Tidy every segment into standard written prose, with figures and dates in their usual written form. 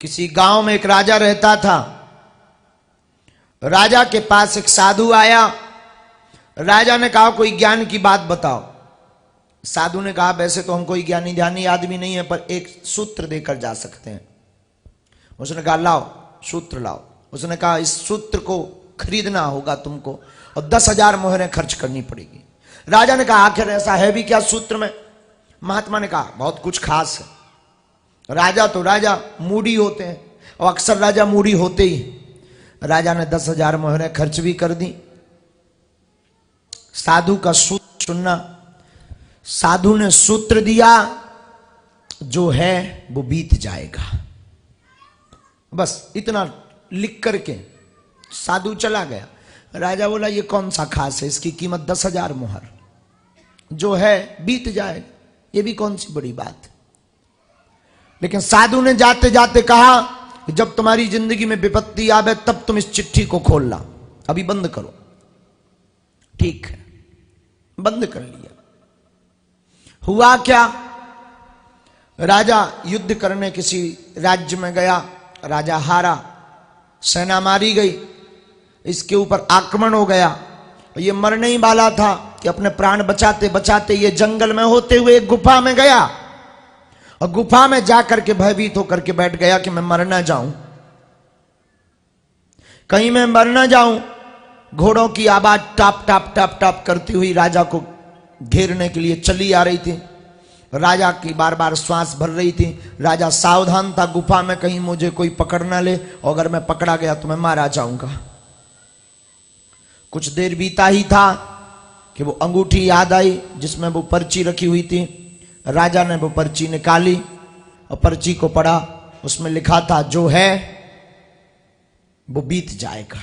किसी गांव में एक राजा रहता था। राजा के पास एक साधु आया। राजा ने कहा कोई ज्ञान की बात बताओ। साधु ने कहा वैसे तो हम कोई ज्ञानी ध्यानी आदमी नहीं है, पर एक सूत्र देकर जा सकते हैं। उसने कहा लाओ सूत्र लाओ। उसने कहा इस सूत्र को खरीदना होगा तुमको और 10,000 मोहरें खर्च करनी पड़ेगी। राजा ने कहा आखिर ऐसा है भी क्या सूत्र में? महात्मा ने कहा बहुत कुछ खास है। राजा तो राजा मूडी होते हैं और अक्सर राजा मूडी होते ही। राजा ने 10,000 मोहरें खर्च भी कर दी। साधु का सूत्र सुनना। साधु ने सूत्र दिया, जो है वो बीत जाएगा। बस इतना लिख करके साधु चला गया। राजा बोला ये कौन सा खास है, इसकी कीमत 10,000 मोहर, जो है बीत जाएगा, ये भी कौन सी बड़ी बात है। लेकिन साधु ने जाते जाते कहा कि जब तुम्हारी जिंदगी में विपत्ति आवे तब तुम इस चिट्ठी को खोल ला, अभी बंद करो। ठीक है, बंद कर लिया। हुआ क्या? राजा युद्ध करने किसी राज्य में गया, राजा हारा, सेना मारी गई, इसके ऊपर आक्रमण हो गया। ये मरने ही वाला था कि अपने प्राण बचाते बचाते ये जंगल में होते हुए एक गुफा में गया और गुफा में जाकर के भयभीत होकर के बैठ गया कि मैं मर ना जाऊं, कहीं मैं मर ना जाऊं। घोड़ों की आवाज टाप टाप टाप टाप करती हुई राजा को घेरने के लिए चली आ रही थी। राजा की बार बार श्वास भर रही थी। राजा सावधान था गुफा में कहीं मुझे कोई पकड़ ना ले, और अगर मैं पकड़ा गया तो मैं मारा जाऊंगा। कुछ देर बीता ही था कि वो अंगूठी याद आई जिसमें वो पर्ची रखी हुई थी। राजा ने वो पर्ची निकाली और पर्ची को पढ़ा। उसमें लिखा था जो है वो बीत जाएगा।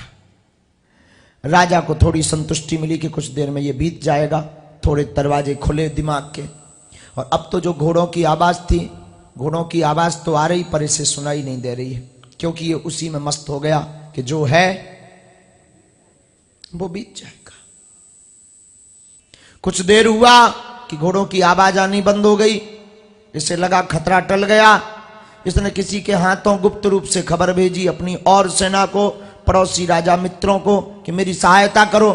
राजा को थोड़ी संतुष्टि मिली कि कुछ देर में ये बीत जाएगा। थोड़े दरवाजे खुले दिमाग के, और अब तो जो घोड़ों की आवाज थी, घोड़ों की आवाज तो आ रही पर इसे सुनाई नहीं दे रही है, क्योंकि ये उसी में मस्त हो गया कि जो है वो बीत जाएगा। कुछ देर हुआ कि घोड़ों की आवाज आनी बंद हो गई। इसे लगा खतरा टल गया। इसने किसी के हाथों गुप्त रूप से खबर भेजी अपनी और सेना को, पड़ोसी राजा मित्रों को, कि मेरी सहायता करो।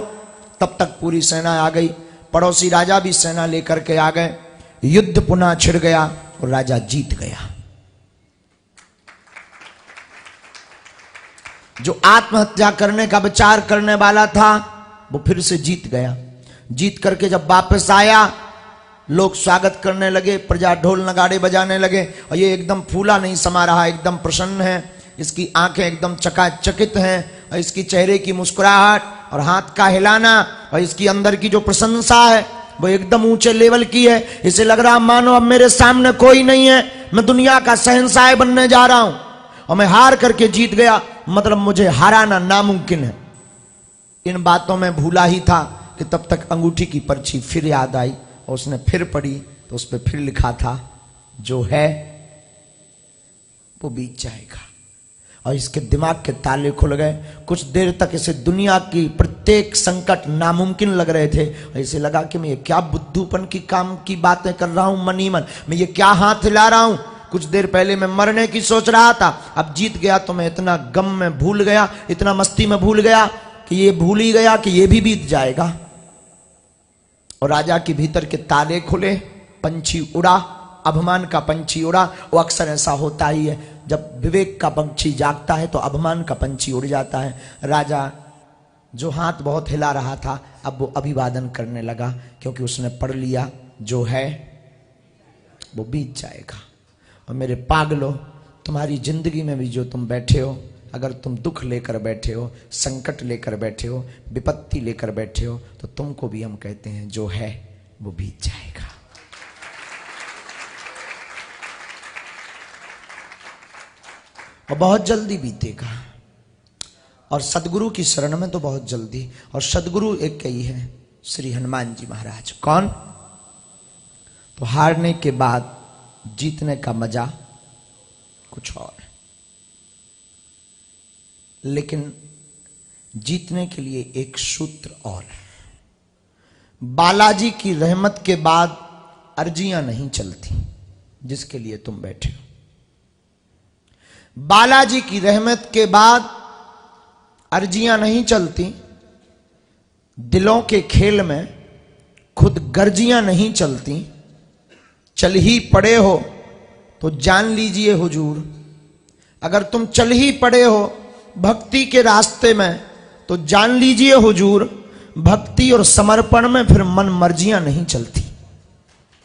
तब तक पूरी सेना आ गई। पड़ोसी राजा भी सेना लेकर के आ गए। युद्ध पुनः छिड़ गया और राजा जीत गया। जो आत्महत्या करने का विचार करने वाला था वो फिर से जीत गया। जीत करके जब वापस आया, लोग स्वागत करने लगे, प्रजा ढोल नगाड़े बजाने लगे, और ये एकदम फूला नहीं समा रहा, एकदम प्रसन्न है। इसकी आंखें एकदम चकाचकित हैं, और इसकी चेहरे की मुस्कुराहट और हाथ का हिलाना और इसकी अंदर की जो प्रशंसा है वो एकदम ऊंचे लेवल की है। इसे लग रहा मानो अब मेरे सामने कोई नहीं है, मैं दुनिया का शहंशाह बनने जा रहा हूं और मैं हार करके जीत गया, मतलब मुझे हराना नामुमकिन है। इन बातों में भूला ही था कि तब तक अंगूठी की पर्ची फिर याद आई और उसने फिर पढ़ी तो उस पर फिर लिखा था जो है वो बीत जाएगा। और इसके दिमाग के ताले खुल गए। कुछ देर तक इसे दुनिया की प्रत्येक संकट नामुमकिन लग रहे थे। और इसे लगा कि मैं ये क्या बुद्धूपन की काम की बातें कर रहा हूं, मन ही मन मैं ये क्या हाथ हिला रहा हूं। कुछ देर पहले मैं मरने की सोच रहा था, अब जीत गया तो मैं इतना गम में भूल गया, इतना मस्ती में भूल गया कि ये भूल ही गया कि ये भी बीत जाएगा। और राजा के भीतर के ताले खुले, पंछी उड़ा, अभिमान का पंछी उड़ा। वो अक्सर ऐसा होता ही है, जब विवेक का पंछी जागता है तो अभिमान का पंछी उड़ जाता है। राजा जो हाथ बहुत हिला रहा था अब वो अभिवादन करने लगा, क्योंकि उसने पढ़ लिया जो है वो बीत जाएगा। और मेरे पागलों, तुम्हारी जिंदगी में भी जो तुम बैठे हो, अगर तुम दुख लेकर बैठे हो, संकट लेकर बैठे हो, विपत्ति लेकर बैठे हो, तो तुमको भी हम कहते हैं जो है वो बीत जाएगा। और बहुत जल्दी बीतेगा। और सदगुरु की शरण में तो बहुत जल्दी। और सदगुरु एक ही है, श्री हनुमान जी महाराज। कौन? तो हारने के बाद जीतने का मजा कुछ और है, लेकिन जीतने के लिए एक सूत्र और है। बालाजी की रहमत के बाद अर्जियां नहीं चलती जिसके लिए तुम बैठे हो। बालाजी की रहमत के बाद अर्जियां नहीं चलती, दिलों के खेल में खुद गर्जियां नहीं चलती। चल ही पड़े हो तो जान लीजिए हुजूर, अगर तुम चल ही पड़े हो भक्ति के रास्ते में तो जान लीजिए हुजूर, भक्ति और समर्पण में फिर मन मर्जियां नहीं चलती।